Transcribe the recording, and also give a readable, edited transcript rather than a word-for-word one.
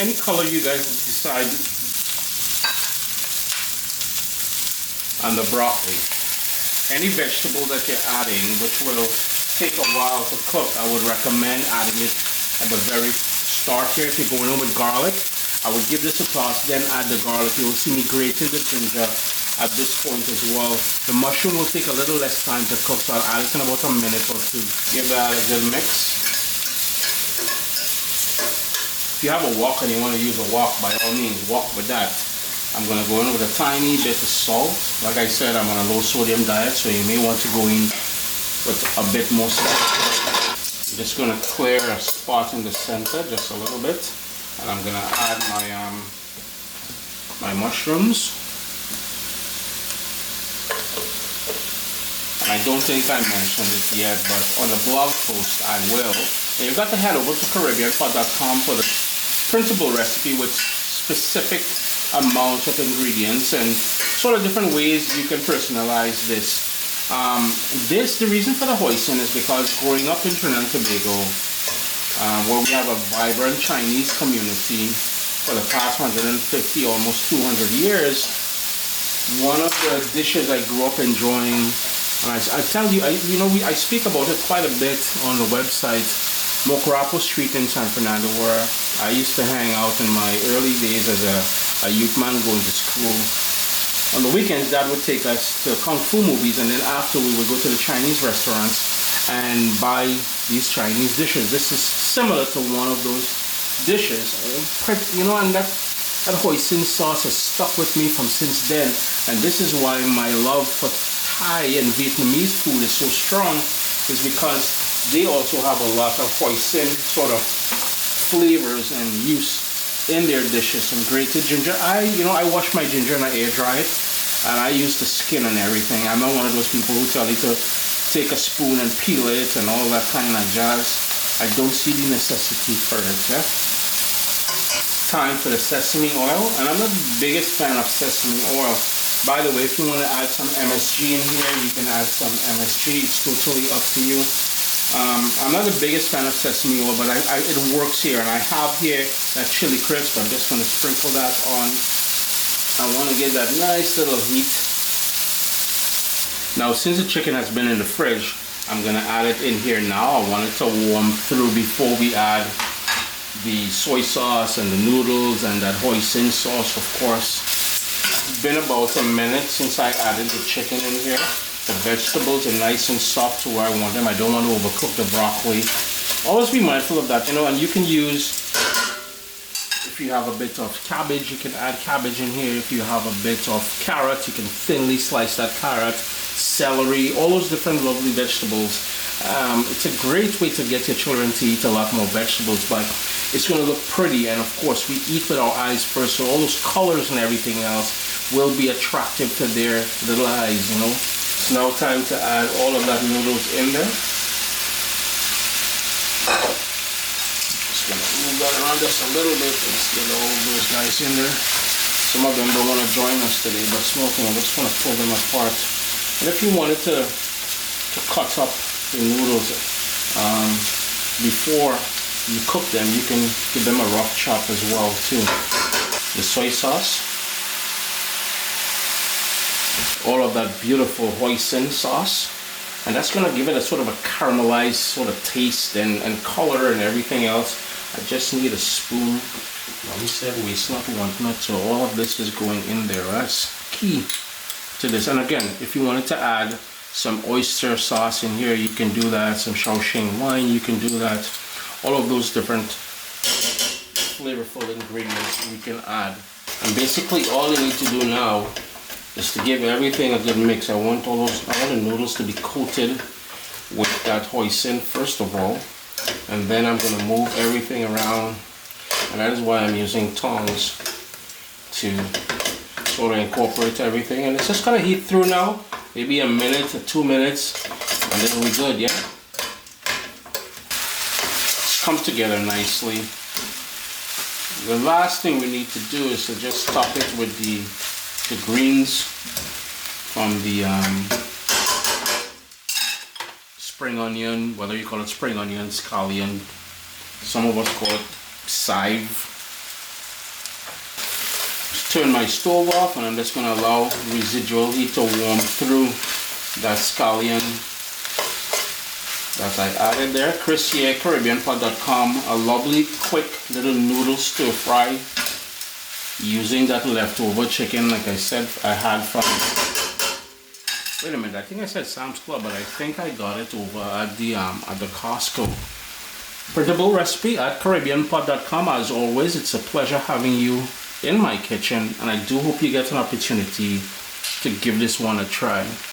any color you guys decide on the broccoli. Any vegetable that you're adding, which will take a while to cook, I would recommend adding it at the very start here. If you're going in with garlic, I would give this a toss, then add the garlic. You'll see me grating the ginger at this point as well. The mushroom will take a little less time to cook, so I'll add it in about a minute or two. Give that a good mix. If you have a wok and you want to use a wok, by all means, wok with that. I'm going to go in with a tiny bit of salt. Like I said, I'm on a low sodium diet, so you may want to go in with a bit more salt. I'm just going to clear a spot in the center, just a little bit. And I'm going to add my mushrooms. And I don't think I mentioned it yet, but on the blog post I will. And you've got to head over to CaribbeanPot.com for the printable recipe with specific amounts of ingredients and sort of different ways you can personalize this. The reason for the hoisin is because growing up in Trinidad and Tobago, where we have a vibrant Chinese community for the past 150, almost 200 years, one of the dishes I grew up enjoying, and I tell you, I speak about it quite a bit on the website, Mocorapo Street in San Fernando, where I used to hang out in my early days as a youth man going to school. On the weekends, Dad would take us to Kung Fu movies, and then after we would go to the Chinese restaurants and buy these Chinese dishes. This is similar to one of those dishes, and that hoisin sauce has stuck with me from since then. And this is why my love for Thai and Vietnamese food is so strong, is because they also have a lot of hoisin sort of flavors and use in their dishes. Some grated ginger. I wash my ginger and I air dry it, and I use the skin and everything. I'm not one of those people who tell you to take a spoon and peel it and all that kind of jazz. I don't see the necessity for it. Yeah? Time for the sesame oil, and I'm not the biggest fan of sesame oil. By the way, if you want to add some MSG in here, you can add some MSG. It's totally up to you. I'm not the biggest fan of sesame oil, but it works here. And I have here that chili crisp. I'm just going to sprinkle that on. I want to get that nice little heat. Now, since the chicken has been in the fridge, I'm going to add it in here now. I want it to warm through before we add the soy sauce and the noodles and that hoisin sauce, of course. It's been about a minute since I added the chicken in here. The vegetables are nice and soft to where I want them. I don't want to overcook the broccoli. Always be mindful of that, and you can use, if you have a bit of cabbage, you can add cabbage in here. If you have a bit of carrot, you can thinly slice that carrot. Celery, all those different lovely vegetables. It's a great way to get your children to eat a lot more vegetables, but it's going to look pretty, and of course we eat with our eyes first, so all those colors and everything else will be attractive to their little eyes. It's now time to add all of that noodles in there. Just going to move that around just a little bit. Let's get all those guys in there. Some of them don't want to join us today, but smoking, I'm just going to pull them apart. And if you wanted to cut up the noodles before you cook them, you can give them a rough chop as well too. The soy sauce, all of that beautiful hoisin sauce, and that's going to give it a sort of a caramelized sort of taste and color and everything else. I just need a spoon. Like I said, waste not, want not. So all of this is going in there. That's key to this. And again, if you wanted to add some oyster sauce in here, you can do that. Some Shaoxing wine, you can do that. All of those different flavorful ingredients we can add. And basically all you need to do now is to give everything a good mix. I want the noodles to be coated with that hoisin first of all, and then I'm going to move everything around, and that is why I'm using tongs to sort of incorporate everything. And it's just going to heat through now, maybe a minute or 2 minutes, and then we're good. Yeah, it's come together nicely. The last thing we need to do is to just top it with the greens from the spring onion, whether you call it spring onion, scallion, some of us call it chive, turn my stove off, and I'm just going to allow residual heat to warm through that scallion that I added there. Chris here, CaribbeanPot.com, a lovely quick little noodle stir fry using that leftover chicken, like I said, I had from, wait a minute, I think I said Sam's Club, but I think I got it over at the Costco. Printable recipe at CaribbeanPot.com. As always, it's a pleasure having you in my kitchen, and I do hope you get an opportunity to give this one a try.